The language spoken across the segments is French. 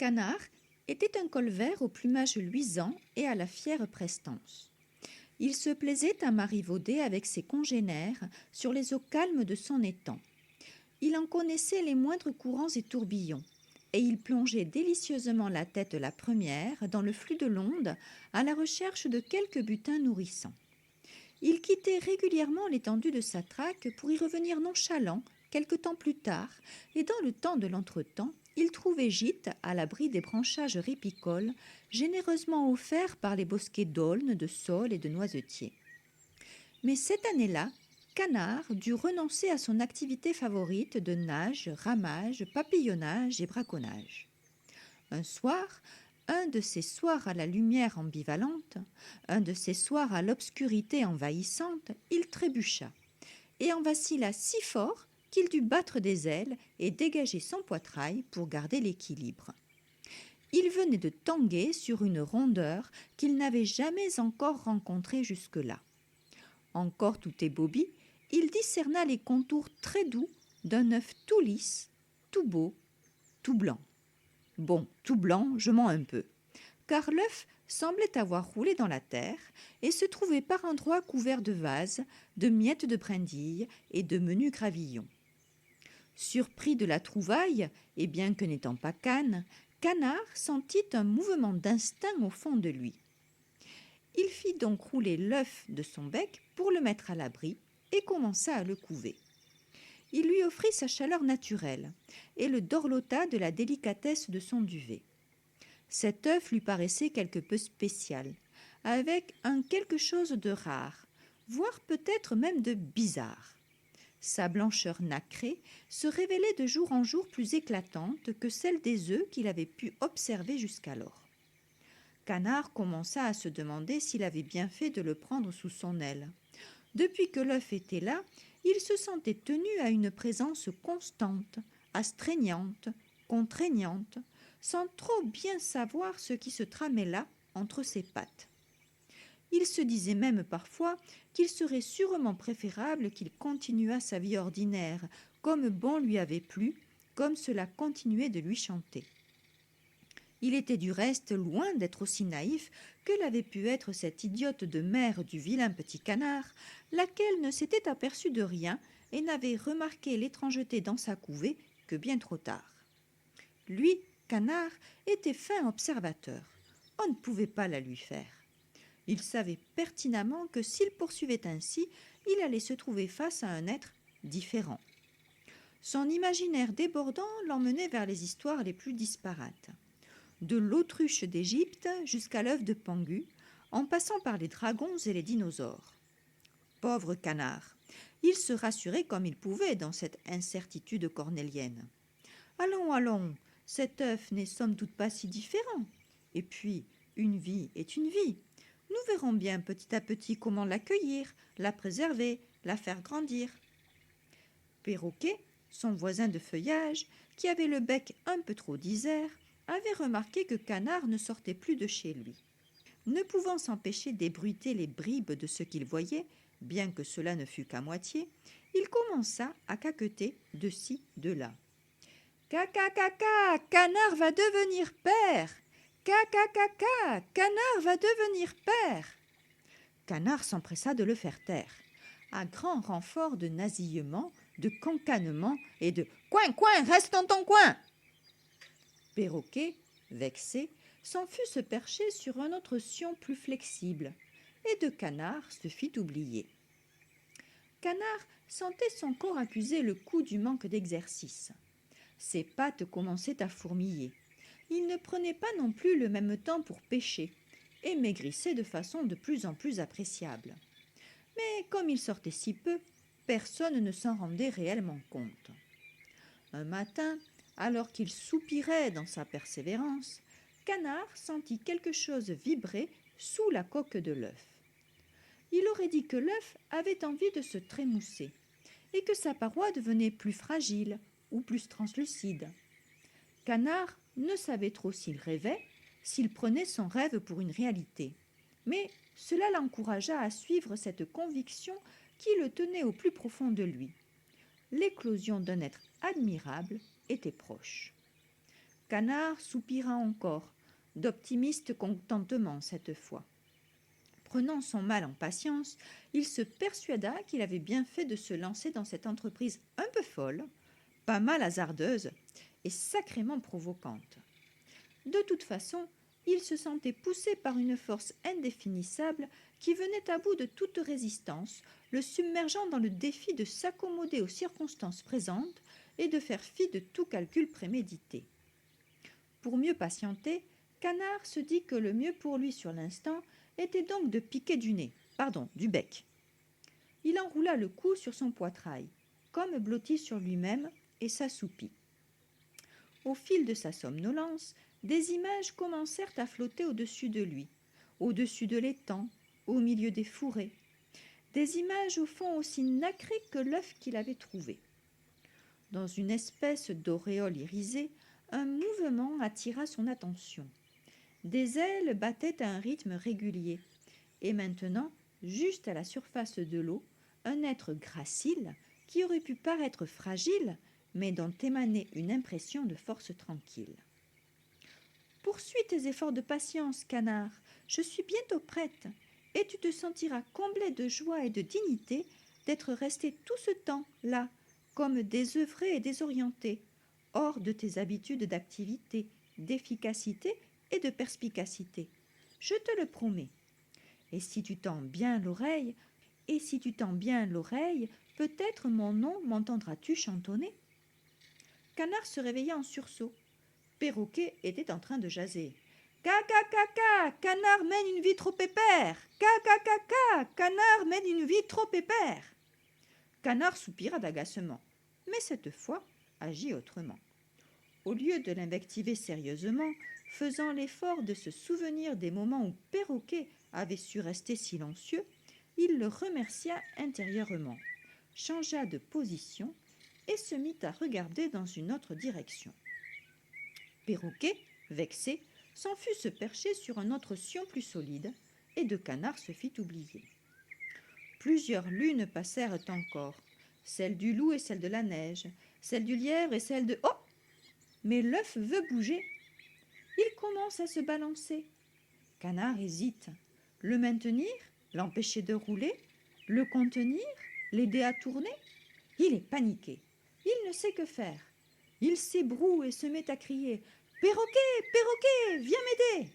Canard était un colvert au plumage luisant et à la fière prestance. Il se plaisait à marivauder avec ses congénères sur les eaux calmes de son étang. Il en connaissait les moindres courants et tourbillons, et il plongeait délicieusement la tête la première dans le flux de l'onde à la recherche de quelques butins nourrissants. Il quittait régulièrement l'étendue de sa traque pour y revenir nonchalant quelque temps plus tard, et dans le temps de l'entretemps, il trouvait gîte à l'abri des branchages ripicoles généreusement offerts par les bosquets d'aulnes, de saules et de noisetiers. Mais cette année-là, Canard dut renoncer à son activité favorite de nage, ramage, papillonnage et braconnage. Un soir, un de ces soirs à la lumière ambivalente, un de ces soirs à l'obscurité envahissante, il trébucha et en vacilla si fort qu'il dut battre des ailes et dégager son poitrail pour garder l'équilibre. Il venait de tanguer sur une rondeur qu'il n'avait jamais encore rencontrée jusque-là. Encore tout ébobie, il discerna les contours très doux d'un œuf tout lisse, tout beau, tout blanc. Bon, tout blanc, je mens un peu, car l'œuf semblait avoir roulé dans la terre et se trouvait par endroits couvert de vases, de miettes de brindilles et de menus gravillons. Surpris de la trouvaille, et bien que n'étant pas cane, Canard sentit un mouvement d'instinct au fond de lui. Il fit donc rouler l'œuf de son bec pour le mettre à l'abri et commença à le couver. Il lui offrit sa chaleur naturelle et le dorlota de la délicatesse de son duvet. Cet œuf lui paraissait quelque peu spécial, avec un quelque chose de rare, voire peut-être même de bizarre. Sa blancheur nacrée se révélait de jour en jour plus éclatante que celle des œufs qu'il avait pu observer jusqu'alors. Canard commença à se demander s'il avait bien fait de le prendre sous son aile. Depuis que l'œuf était là, il se sentait tenu à une présence constante, astreignante, contraignante, sans trop bien savoir ce qui se tramait là entre ses pattes. Il se disait même parfois qu'il serait sûrement préférable qu'il continuât sa vie ordinaire, comme bon lui avait plu, comme cela continuait de lui chanter. Il était du reste loin d'être aussi naïf que l'avait pu être cette idiote de mère du vilain petit Canard, laquelle ne s'était aperçue de rien et n'avait remarqué l'étrangeté dans sa couvée que bien trop tard. Lui, Canard, était fin observateur. On ne pouvait pas la lui faire. Il savait pertinemment que s'il poursuivait ainsi, il allait se trouver face à un être différent. Son imaginaire débordant l'emmenait vers les histoires les plus disparates. De l'autruche d'Égypte jusqu'à l'œuf de Pangu, en passant par les dragons et les dinosaures. Pauvre Canard, il se rassurait comme il pouvait dans cette incertitude cornélienne. Allons, allons, cet œuf n'est somme toute pas si différent. Et puis, une vie est une vie. Nous verrons bien petit à petit comment l'accueillir, la préserver, la faire grandir. Perroquet, son voisin de feuillage, qui avait le bec un peu trop disert, avait remarqué que Canard ne sortait plus de chez lui. Ne pouvant s'empêcher d'ébruiter les bribes de ce qu'il voyait, bien que cela ne fût qu'à moitié, il commença à caqueter de ci, de là. « Caca, caca, Canard va devenir père ! Caca, caca, Canard va devenir père !» Canard s'empressa de le faire taire, à grand renfort de nasillements, de cancanements et de « Coin, coin, reste dans ton coin !» Perroquet, vexé, s'en fut se percher sur un autre sion plus flexible, et de Canard se fit oublier. Canard sentait son corps accuser le coup du manque d'exercice. Ses pattes commençaient à fourmiller. Il ne prenait pas non plus le même temps pour pêcher, et maigrissait de façon de plus en plus appréciable. Mais comme il sortait si peu, personne ne s'en rendait réellement compte. Un matin, alors qu'il soupirait dans sa persévérance, Canard sentit quelque chose vibrer sous la coque de l'œuf. Il aurait dit que l'œuf avait envie de se trémousser et que sa paroi devenait plus fragile ou plus translucide. Canard ne savait trop s'il rêvait, s'il prenait son rêve pour une réalité. Mais cela l'encouragea à suivre cette conviction qui le tenait au plus profond de lui. L'éclosion d'un être admirable était proche. Canard soupira encore, d'optimiste contentement cette fois. Prenant son mal en patience, il se persuada qu'il avait bien fait de se lancer dans cette entreprise un peu folle, pas mal hasardeuse et sacrément provocante. De toute façon, il se sentait poussé par une force indéfinissable qui venait à bout de toute résistance, le submergeant dans le défi de s'accommoder aux circonstances présentes et de faire fi de tout calcul prémédité. Pour mieux patienter, Canard se dit que le mieux pour lui sur l'instant était donc de piquer du bec. Il enroula le cou sur son poitrail, comme blotti sur lui-même, et s'assoupit. Au fil de sa somnolence, des images commencèrent à flotter au-dessus de lui, au-dessus de l'étang, au milieu des fourrés. Des images au fond aussi nacrées que l'œuf qu'il avait trouvé. Dans une espèce d'auréole irisée, un mouvement attira son attention. Des ailes battaient à un rythme régulier, et maintenant, juste à la surface de l'eau, un être gracile, qui aurait pu paraître fragile, mais dont émanait une impression de force tranquille. « Poursuis tes efforts de patience, Canard, je suis bientôt prête, et tu te sentiras comblé de joie et de dignité d'être resté tout ce temps là, comme désœuvré et désorienté, hors de tes habitudes d'activité, d'efficacité et de perspicacité. Je te le promets. Et si tu tends bien l'oreille, peut-être mon nom m'entendras-tu chantonner. » Canard se réveilla en sursaut. Perroquet était en train de jaser. « Ca, Canard mène une vie trop pépère. Ca, Canard mène une vie trop pépère. » Canard soupira d'agacement, mais cette fois agit autrement. Au lieu de l'invectiver sérieusement, faisant l'effort de se souvenir des moments où Perroquet avait su rester silencieux, il le remercia intérieurement, changea de position et se mit à regarder dans une autre direction. Perroquet, vexé, s'en fut se percher sur un autre sion plus solide, et de Canard se fit oublier. Plusieurs lunes passèrent encore, celle du loup et celle de la neige, celle du lièvre et celle de... Oh! Mais l'œuf veut bouger. Il commence à se balancer. Canard hésite. Le maintenir, l'empêcher de rouler, le contenir, l'aider à tourner. Il est paniqué. Il ne sait que faire. Il s'ébroue et se met à crier « Perroquet, Perroquet, viens m'aider !»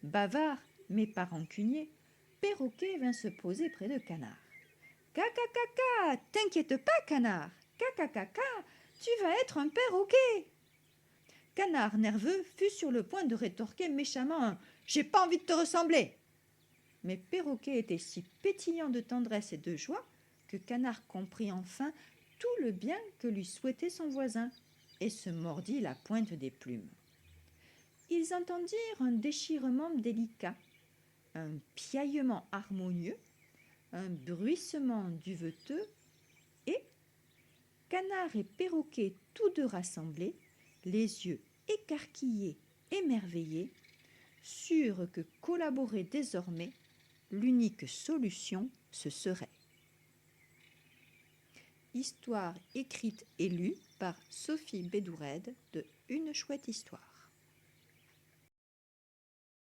Bavard, mais pas rancunier, Perroquet vint se poser près de Canard. « Ca, t'inquiète pas, Canard. Ca, tu vas être un perroquet !» Canard, nerveux, fut sur le point de rétorquer méchamment un « J'ai pas envie de te ressembler !» Mais Perroquet était si pétillant de tendresse et de joie que Canard comprit enfin tout le bien que lui souhaitait son voisin et se mordit la pointe des plumes. Ils entendirent un déchirement délicat, un piaillement harmonieux, un bruissement duveteux et Canard et Perroquet tous deux rassemblés, les yeux écarquillés, émerveillés, sûrs que collaborer désormais, l'unique solution ce serait. Histoire écrite et lue par Sophie Bédourède de Une chouette histoire.